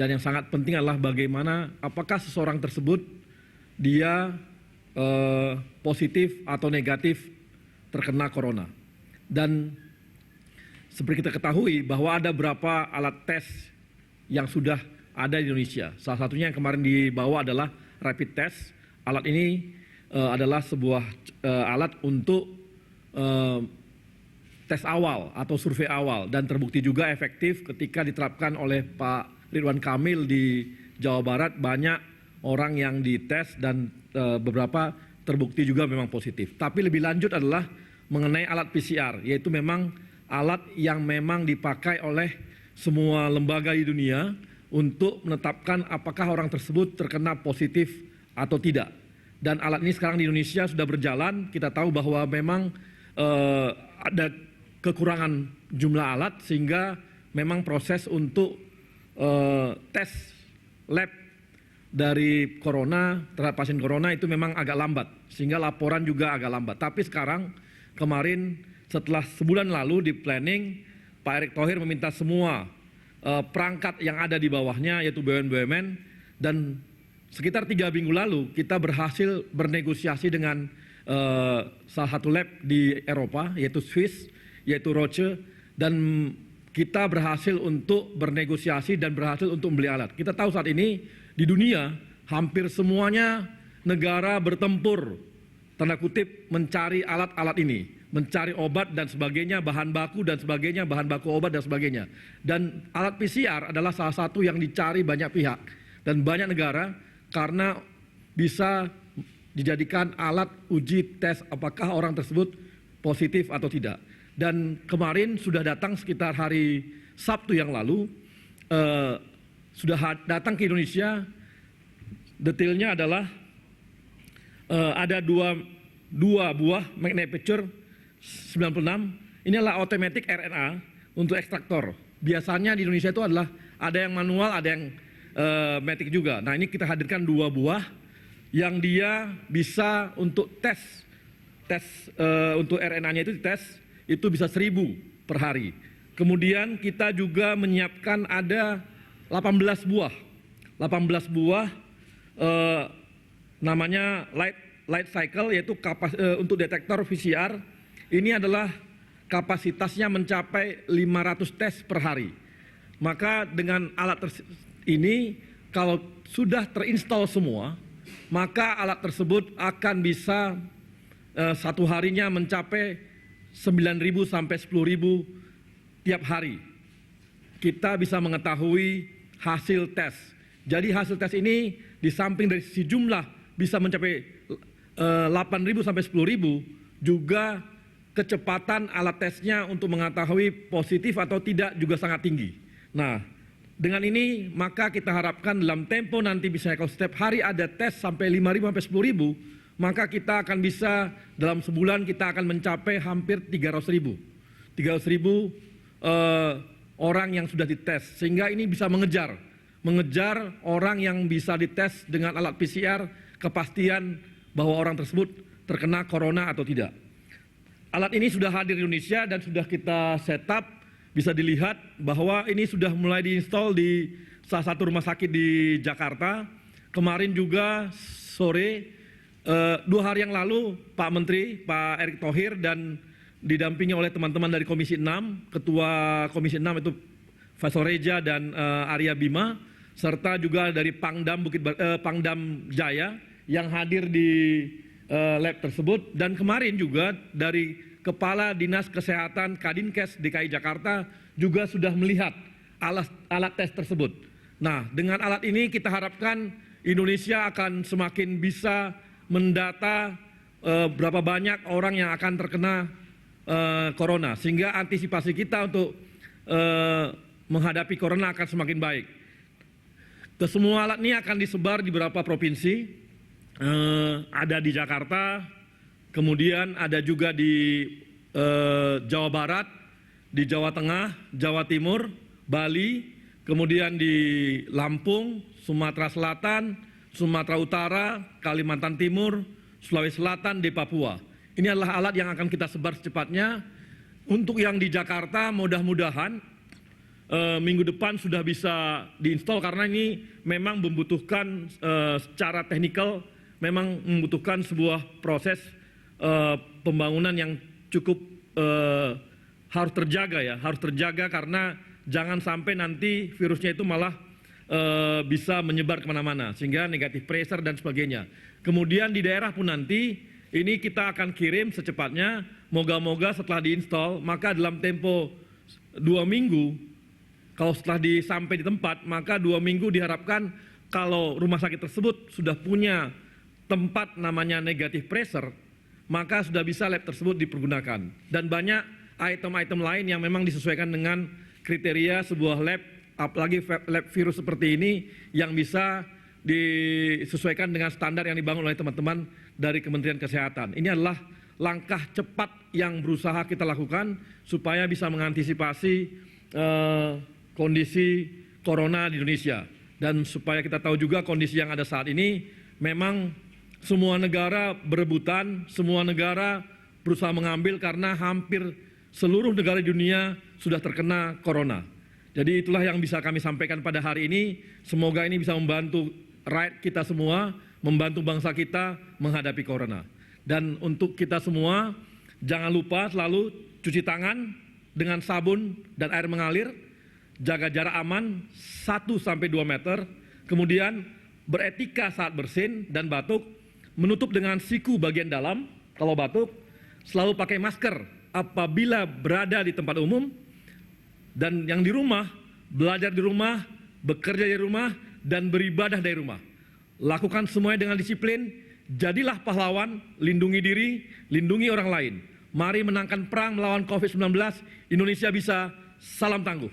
Dan yang sangat penting adalah bagaimana apakah seseorang tersebut dia positif atau negatif terkena corona. Dan seperti kita ketahui bahwa ada beberapa alat tes yang sudah ada di Indonesia. Salah satunya yang kemarin dibawa adalah rapid test. Alat ini adalah sebuah alat untuk tes awal atau survei awal dan terbukti juga efektif ketika diterapkan oleh Pak Ridwan Kamil di Jawa Barat. Banyak orang yang dites dan beberapa terbukti juga memang positif. Tapi lebih lanjut adalah mengenai alat PCR, yaitu memang alat yang memang dipakai oleh semua lembaga di dunia untuk menetapkan apakah orang tersebut terkena positif atau tidak. Dan alat ini sekarang di Indonesia sudah berjalan. Kita tahu bahwa memang ada kekurangan jumlah alat sehingga memang proses untuk tes lab dari corona terhadap pasien corona itu memang agak lambat, sehingga laporan juga agak lambat. Tapi sekarang kemarin setelah sebulan lalu di planning, Pak Erick Thohir meminta semua perangkat yang ada di bawahnya yaitu BUMN, dan sekitar 3 minggu lalu kita berhasil bernegosiasi dengan salah satu lab di Eropa yaitu Swiss, yaitu Roche, dan kita berhasil untuk bernegosiasi dan berhasil untuk membeli alat. Kita tahu saat ini di dunia hampir semuanya negara bertempur, tanda kutip, mencari alat-alat ini, mencari obat dan sebagainya, bahan baku dan sebagainya, bahan baku obat dan sebagainya. Dan alat PCR adalah salah satu yang dicari banyak pihak dan banyak negara karena bisa dijadikan alat uji tes apakah orang tersebut positif atau tidak. Dan kemarin sudah datang sekitar hari Sabtu yang lalu, sudah datang ke Indonesia. Detailnya adalah ada dua buah manufacture 96. Ini adalah automatic RNA untuk ekstraktor. Biasanya di Indonesia itu adalah ada yang manual, ada yang matic juga. Nah, ini kita hadirkan 2 buah yang dia bisa untuk tes untuk RNA-nya itu dites, itu bisa 1000 per hari. Kemudian kita juga menyiapkan ada 18 buah namanya light cycle, yaitu untuk detektor PCR. Ini adalah kapasitasnya mencapai 500 tes per hari. Maka dengan alat ini kalau sudah terinstall semua, maka alat tersebut akan bisa satu harinya mencapai 9.000 sampai 10.000 tiap hari. Kita bisa mengetahui hasil tes. Jadi hasil tes ini di samping dari sisi jumlah bisa mencapai 8.000 sampai 10.000, juga kecepatan alat tesnya untuk mengetahui positif atau tidak juga sangat tinggi. Nah, dengan ini maka kita harapkan dalam tempo nanti bisa, kalau setiap hari ada tes sampai 5.000 sampai 10.000, maka kita akan bisa dalam sebulan kita akan mencapai hampir 300.000 orang yang sudah dites, sehingga ini bisa mengejar orang yang bisa dites dengan alat PCR, kepastian bahwa orang tersebut terkena corona atau tidak. Alat ini sudah hadir di Indonesia dan sudah kita setup. Bisa dilihat bahwa ini sudah mulai diinstal di salah satu rumah sakit di Jakarta. Kemarin juga sore, 2 hari yang lalu, Pak Menteri, Pak Erick Thohir, dan didampingi oleh teman-teman dari Komisi 6, Ketua Komisi 6 itu Faisal Reja dan Arya Bima, serta juga dari Pangdam Jaya yang hadir di lab tersebut. Dan kemarin juga dari Kepala Dinas Kesehatan Kadinkes DKI Jakarta juga sudah melihat alat tes tersebut. Nah, dengan alat ini kita harapkan Indonesia akan semakin bisa mendata berapa banyak orang yang akan terkena corona, sehingga antisipasi kita untuk menghadapi corona akan semakin baik. Kesemua alat ini akan disebar di beberapa provinsi, ada di Jakarta, kemudian ada juga di Jawa Barat, di Jawa Tengah, Jawa Timur, Bali, kemudian di Lampung, Sumatera Selatan, Sumatera Utara, Kalimantan Timur, Sulawesi Selatan, di Papua. Ini adalah alat yang akan kita sebar secepatnya. Untuk yang di Jakarta, mudah-mudahan minggu depan sudah bisa diinstal karena ini memang membutuhkan secara teknikal, memang membutuhkan sebuah proses pembangunan yang cukup harus terjaga karena jangan sampai nanti virusnya itu malah bisa menyebar kemana-mana sehingga negatif pressure dan sebagainya. Kemudian di daerah pun nanti ini kita akan kirim secepatnya, moga-moga setelah diinstal maka dalam tempo 2 minggu, kalau setelah sampai di tempat maka 2 minggu diharapkan kalau rumah sakit tersebut sudah punya tempat namanya negatif pressure, maka sudah bisa lab tersebut dipergunakan. Dan banyak item-item lain yang memang disesuaikan dengan kriteria sebuah lab, apalagi lab virus seperti ini yang bisa disesuaikan dengan standar yang dibangun oleh teman-teman dari Kementerian Kesehatan. Ini adalah langkah cepat yang berusaha kita lakukan supaya bisa mengantisipasi kondisi corona di Indonesia. Dan supaya kita tahu juga kondisi yang ada saat ini, memang semua negara berebutan, semua negara berusaha mengambil karena hampir seluruh negara di dunia sudah terkena corona. Jadi itulah yang bisa kami sampaikan pada hari ini. Semoga ini bisa membantu rakyat kita semua, membantu bangsa kita menghadapi corona. Dan untuk kita semua, jangan lupa selalu cuci tangan dengan sabun dan air mengalir, jaga jarak aman 1-2 meter, kemudian beretika saat bersin dan batuk, menutup dengan siku bagian dalam kalau batuk, selalu pakai masker apabila berada di tempat umum, dan yang di rumah, belajar di rumah, bekerja di rumah, dan beribadah dari rumah. Lakukan semuanya dengan disiplin, jadilah pahlawan, lindungi diri, lindungi orang lain. Mari menangkan perang melawan COVID-19, Indonesia bisa, salam tangguh.